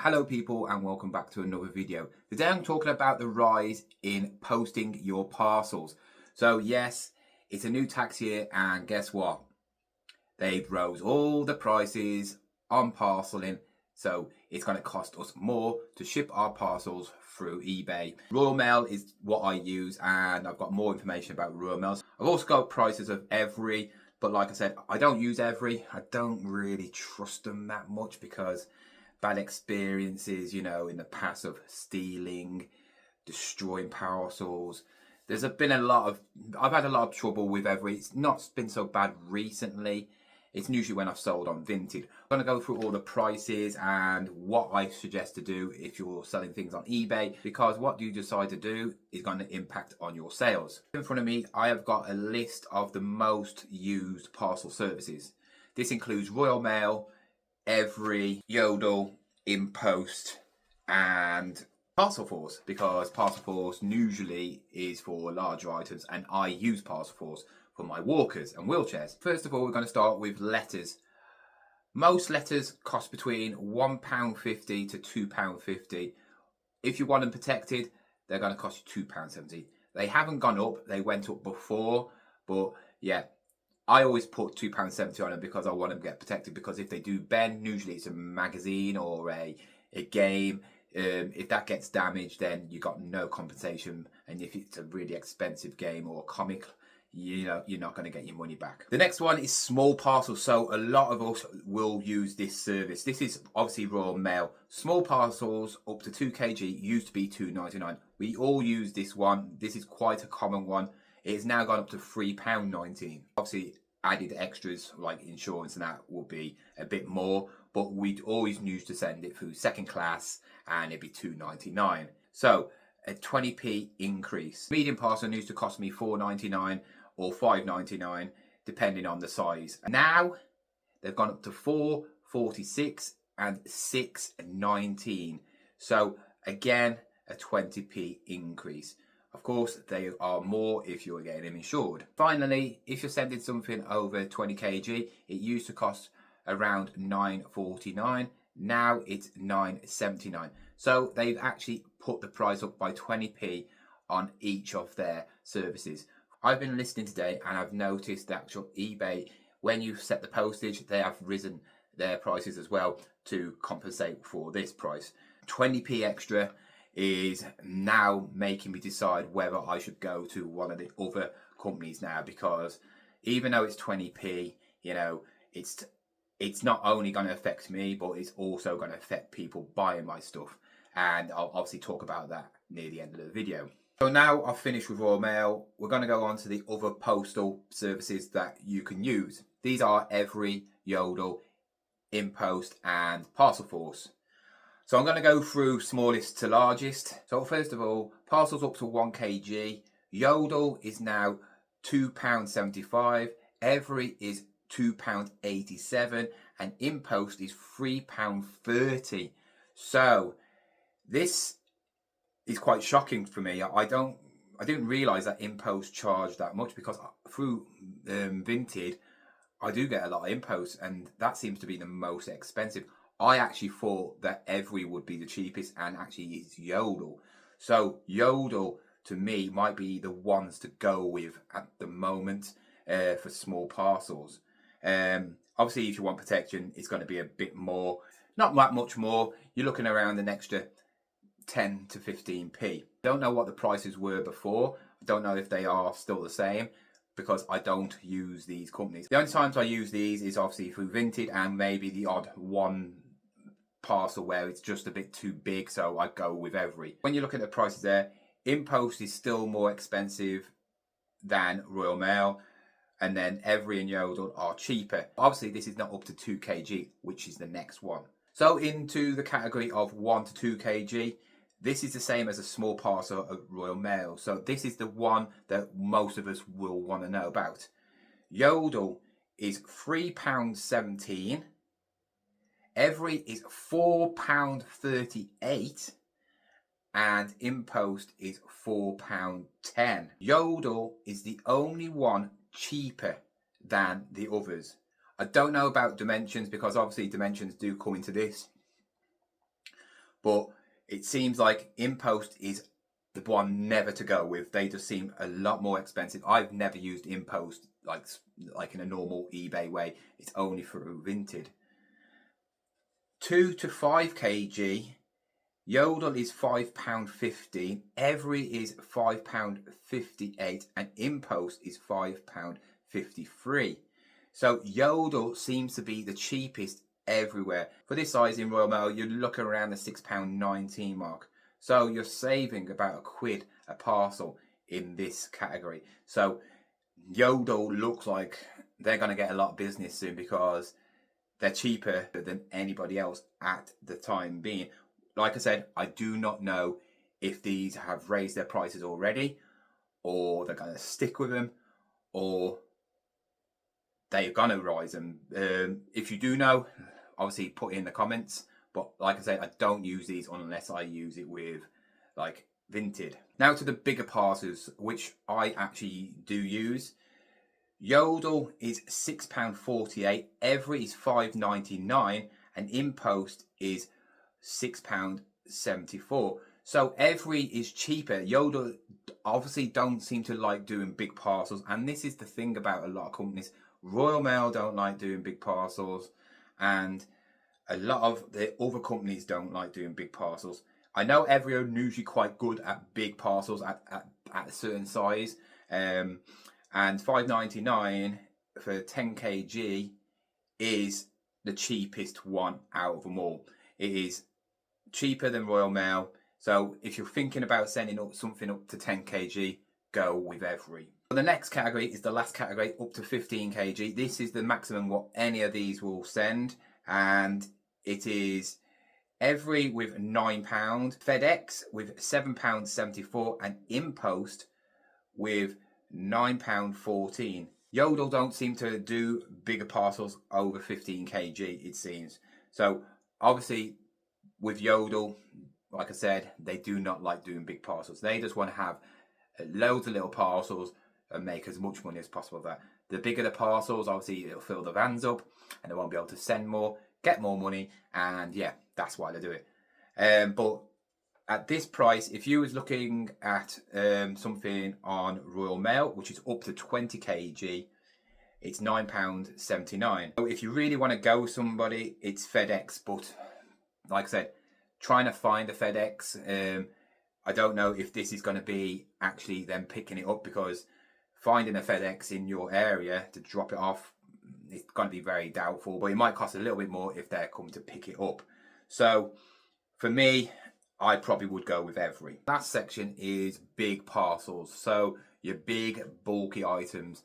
Hello people and welcome back to another video. Today I'm talking about the rise in posting your parcels. So yes, it's a new tax year and guess what? They've rose all the prices on parceling. So it's going to cost us more to ship our parcels through eBay. Royal Mail is what I use and I've got more information about Royal Mail. I've also got prices of Every, but like I said, I don't use Every. I don't really trust them that much because bad experiences, in the past of stealing, destroying parcels. I've had a lot of trouble with Every. It's not been so bad recently. It's usually when I've sold on Vinted. I'm going to go through all the prices and what I suggest to do if you're selling things on eBay, because what you decide to do is going to impact on your sales. In front of me, I have got a list of the most used parcel services. This includes Royal Mail, Every, Yodel, InPost, and Parcels, because Parcels usually is for larger items and I use Parcels for my walkers and wheelchairs. First of all, we're going to start with letters. Most letters cost between £1.50 to £2.50. If you want them protected, they're going to cost you £2.70. They haven't gone up, they went up before, but yeah, I always put £2.70 on them because I want them to get protected, because if they do bend, usually it's a magazine or a game. If that gets damaged, then you got no compensation, and if it's a really expensive game or comic, you're not going to get your money back. The next one is small parcels. So a lot of us will use this service. This is obviously Royal Mail. Small parcels up to 2 kg used to be £2.99. We all use this one. This is quite a common one. It's now gone up to £3.19. Obviously, added extras like insurance and that will be a bit more, but we'd always used to send it through second class and it'd be £2.99. So a 20p increase. Medium parcel used to cost me £4.99 or £5.99 depending on the size. Now they've gone up to £4.46 and £6.19. So again, a 20p increase. Of course, they are more if you're getting them insured. Finally, if you're sending something over 20 kg, it used to cost around £9.49. Now it's £9.79. So they've actually put the price up by 20p on each of their services. I've been listening today and I've noticed the actual eBay, when you set the postage, they have risen their prices as well to compensate for this price. 20p extra is now making me decide whether I should go to one of the other companies now, because even though it's 20p, it's not only going to affect me, but it's also going to affect people buying my stuff. And I'll obviously talk about that near the end of the video. So now I've finished with Royal Mail. We're going to go on to the other postal services that you can use. These are Every, Yodel, InPost, and Parcels. So I'm going to go through smallest to largest. So first of all, parcels up to 1 kg. Yodel is now £2.75. Every is £2.87. And InPost is £3.30. So this is quite shocking for me. I didn't realise that InPost charged that much, because through Vinted, I do get a lot of InPost, and that seems to be the most expensive. I actually thought that Every would be the cheapest, and actually it's Yodel. So Yodel, to me, might be the ones to go with at the moment for small parcels. Obviously, if you want protection, it's going to be a bit more. Not that much more. You're looking around an extra 10 to 15p. Don't know what the prices were before. I don't know if they are still the same, because I don't use these companies. The only times I use these is obviously through Vinted and maybe the odd one parcel where it's just a bit too big, so I go with Every. When you look at the prices there, InPost is still more expensive than Royal Mail, and then Every and Yodel are cheaper. Obviously this is not up to 2 kg, which is the next one. So into the category of 1 to 2 kg, this is the same as a small parcel of Royal Mail. So this is the one that most of us will want to know about. Yodel is £3.17. Every is £4.38. And InPost is £4.10. Yodel is the only one cheaper than the others. I don't know about dimensions, because obviously dimensions do come into this. but it seems like InPost is the one never to go with. They just seem a lot more expensive. I've never used InPost like in a normal eBay way. It's only through Vinted. 2 to 5 kg, Yodel is £5.50, Every is £5.58, and InPost is £5.53. So Yodel seems to be the cheapest everywhere. For this size in Royal Mail, you're looking around the £6.19 mark. So you're saving about £1 a parcel in this category. So Yodel looks like they're going to get a lot of business soon because they're cheaper than anybody else at the time being. Like I said, I do not know if these have raised their prices already, or they're going to stick with them, or they're going to rise them. If you do know, obviously put it in the comments. But like I said, I don't use these unless I use it with like Vinted. Now to the bigger parcels, which I actually do use. Yodel is £6.48, Every is £5.99, and InPost is £6.74. So Every is cheaper. Yodel obviously don't seem to like doing big parcels, and this is the thing about a lot of companies. Royal Mail don't like doing big parcels, and a lot of the other companies don't like doing big parcels. I know Every are usually quite good at big parcels at a certain size. And £5.99 for 10 kg is the cheapest one out of them all. It is cheaper than Royal Mail. So if you're thinking about sending up something up to 10 kg, go with Every. The next category is the last category, up to 15 kg. This is the maximum what any of these will send. And it is Every with £9, FedEx with £7.74, and InPost with £9.14. Yodel don't seem to do bigger parcels over 15 kg, it seems. So obviously with Yodel, like I said, they do not like doing big parcels. They just want to have loads of little parcels and make as much money as possible with that. The bigger the parcels, obviously it'll fill the vans up and they won't be able to send more, get more money, and yeah, that's why they do it. But at this price, if you was looking at something on Royal Mail, which is up to 20 kg, it's £9.79. So if you really want to go with somebody, it's FedEx. But like I said, trying to find a FedEx, I don't know if this is going to be actually them picking it up, because finding a FedEx in your area to drop it off, it's going to be very doubtful. But it might cost a little bit more if they're coming to pick it up. So for me, I probably would go with Every. Last section is big parcels. So your big bulky items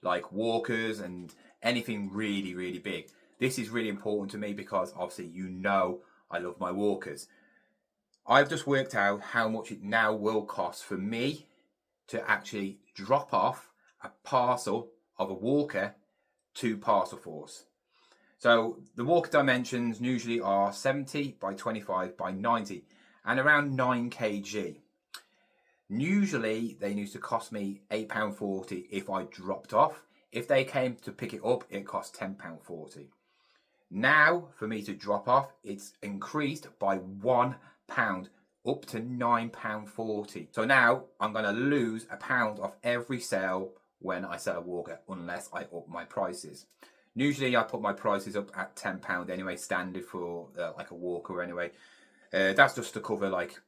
like walkers and anything really, really big. This is really important to me because obviously you know I love my walkers. I've just worked out how much it now will cost for me to actually drop off a parcel of a walker to Parcel Force. So the walker dimensions usually are 70 by 25 by 90 and around 9 kg. Usually they used to cost me £8.40 if I dropped off. If they came to pick it up, it cost £10.40. Now for me to drop off, it's increased by £1 up to £9.40. So now I'm going to lose £1 off every sale when I sell a walker, unless I up my prices. Usually I put my prices up at £10 anyway, standard for like a walker anyway. That's just to cover like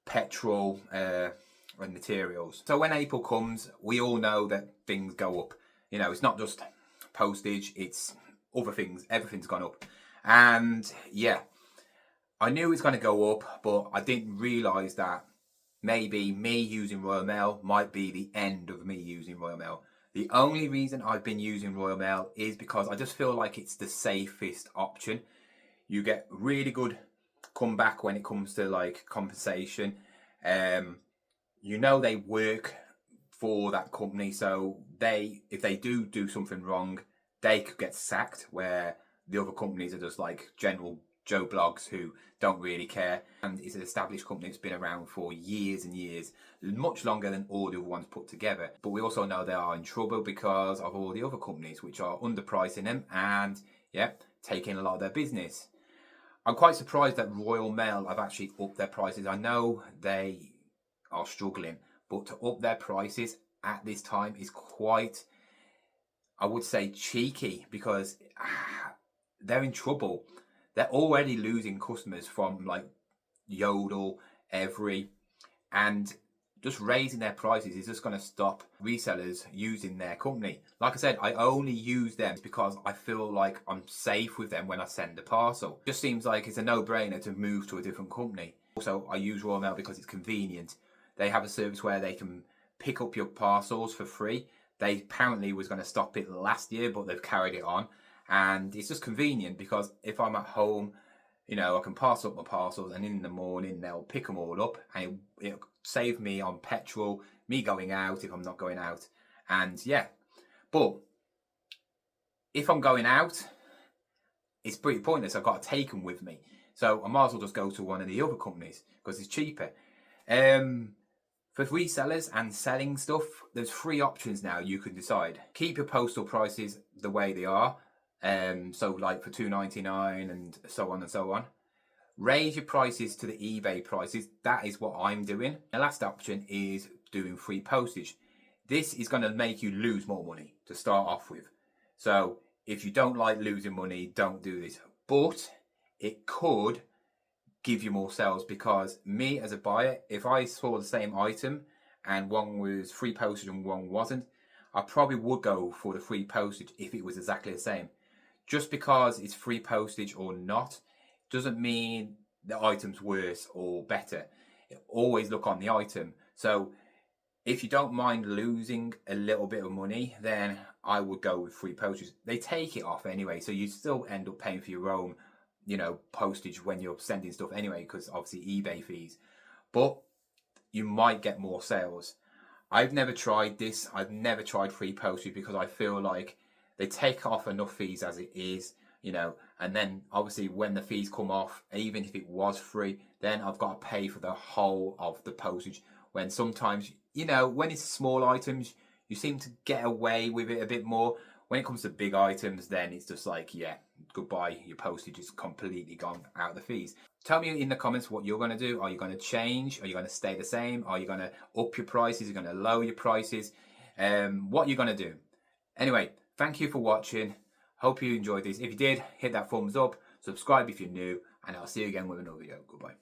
petrol and materials. So when April comes, we all know that things go up. You know, it's not just postage, it's other things. Everything's gone up. And yeah, I knew it was going to go up, but I didn't realise that maybe me using Royal Mail might be the end of me using Royal Mail. The only reason I've been using Royal Mail is because I just feel like it's the safest option. You get really good comeback when it comes to like compensation. You know they work for that company, so if they do something wrong, they could get sacked, where the other companies are just like general Joe Blogs who don't really care. And it's an established company that's been around for years and years, much longer than all the other ones put together. But we also know they are in trouble because of all the other companies which are underpricing them and yeah, taking a lot of their business. I'm quite surprised that Royal Mail have actually upped their prices. I know they are struggling, but to up their prices at this time is quite, I would say, cheeky, because they're in trouble. They're already losing customers from like Yodel, Every, and just raising their prices is just going to stop resellers using their company. Like I said, I only use them because I feel like I'm safe with them when I send a parcel. Just seems like it's a no-brainer to move to a different company. Also, I use Royal Mail because it's convenient. They have a service where they can pick up your parcels for free. They apparently was going to stop it last year, but they've carried it on. And it's just convenient because if I'm at home, you know, I can pass up my parcels, and in the morning they'll pick them all up, and it'll save me on petrol, me going out if I'm not going out. And yeah, but if I'm going out, it's pretty pointless. I've got to take them with me, so I might as well just go to one of the other companies because it's cheaper. For resellers and selling stuff, there's 3 options now you can decide. Keep your postal prices the way they are. So like for $2.99 and so on and so on. Raise your prices to the eBay prices. That is what I'm doing. The last option is doing free postage. This is going to make you lose more money to start off with. So if you don't like losing money, don't do this. But it could give you more sales, because me as a buyer, if I saw the same item and one was free postage and one wasn't, I probably would go for the free postage if it was exactly the same. Just because it's free postage or not doesn't mean the item's worse or better. Always look on the item. So if you don't mind losing a little bit of money, then I would go with free postage. They take it off anyway, so you still end up paying for your own, you know, postage when you're sending stuff anyway, because obviously eBay fees. But you might get more sales. I've never tried this. I've never tried free postage because I feel like they take off enough fees as it is, you know, and then obviously when the fees come off, even if it was free, then I've got to pay for the whole of the postage. When sometimes, you know, when it's small items, you seem to get away with it a bit more. When it comes to big items, then it's just like, yeah, goodbye, your postage is completely gone out of the fees. Tell me in the comments what you're going to do. Are you going to change? Are you going to stay the same? Are you going to up your prices? Are you going to lower your prices? What are you going to do? Anyway, thank you for watching. Hope you enjoyed this. If you did, hit that thumbs up, subscribe if you're new, and I'll see you again with another video. Goodbye.